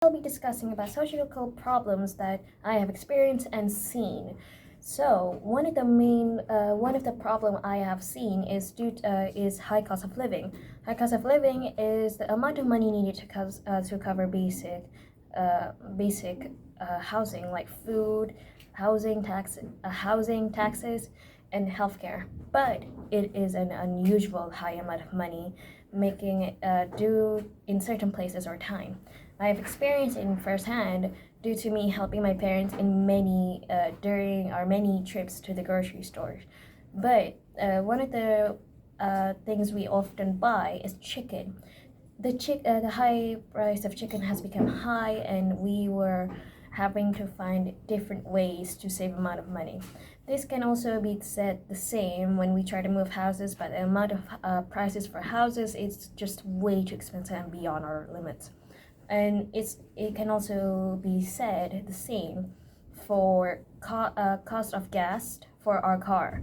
I'll be discussing about sociological problems that I have experienced and seen. So one of the problem I have seen is high cost of living. High cost of living is the amount of money needed to cover basic housing like food, housing taxes, and healthcare. But it is an unusual high amount of money, making it due in certain places or time. I have experienced it firsthand due to me helping my parents in during our many trips to the grocery store. But one of the things we often buy is chicken. The high price of chicken has become high, and we were having to find different ways to save amount of money. This can also be said the same when we try to move houses, but the amount of prices for houses is just way too expensive and beyond our limits. And it can also be said the same for cost of gas for our car.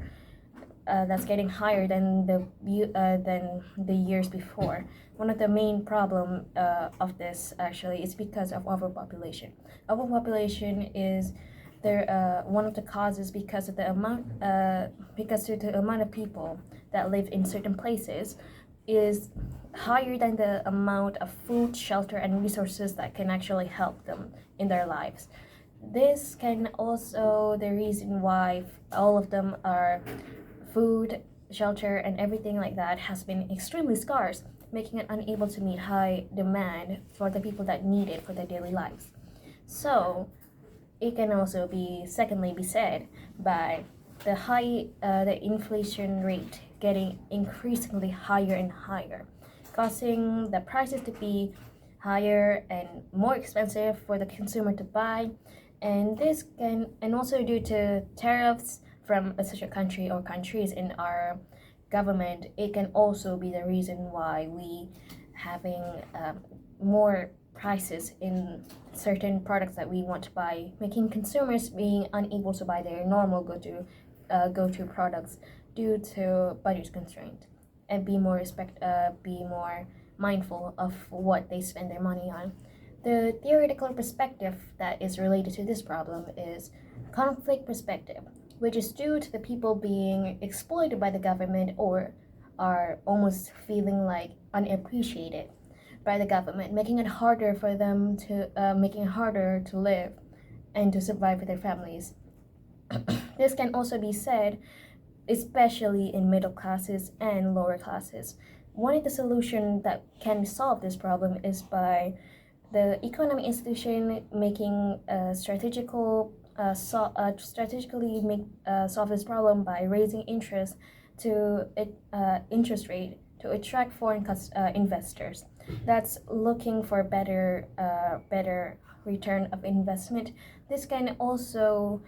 That's getting higher than the years before. One of the main problem of this actually is because of overpopulation. Overpopulation is one of the causes because of the amount of people that live in certain places is higher than the amount of food, shelter, and resources that can actually help them in their lives. This can also the reason why all of them are food, shelter, and everything like that has been extremely scarce, making it unable to meet high demand for the people that need it for their daily lives. So it can also be secondly be said by the inflation rate getting increasingly higher and higher, causing the prices to be higher and more expensive for the consumer to buy. And this can, and also due to tariffs from such a country or countries in our government, it can also be the reason why we having more prices in certain products that we want to buy, making consumers being unable to buy their normal go-to products due to budget constraint, and be more mindful of what they spend their money on. The theoretical perspective that is related to this problem is conflict perspective, which is due to the people being exploited by the government or are almost feeling like unappreciated by the government, making it harder to live and to survive with their families. This can also be said especially in middle classes and lower classes. One of the solutions that can solve this problem is by the economic institution making strategically solve this problem by raising interest rate to attract foreign investors that's looking for better return of investment. This can also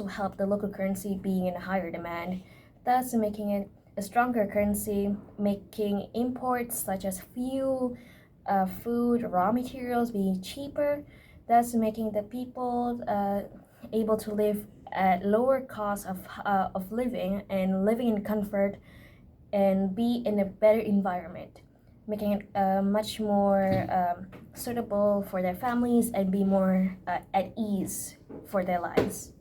help the local currency being in higher demand, thus making it a stronger currency, making imports such as fuel, food, raw materials being cheaper, thus making the people able to live at lower cost of living and living in comfort and be in a better environment, making it much more suitable for their families and be more at ease for their lives.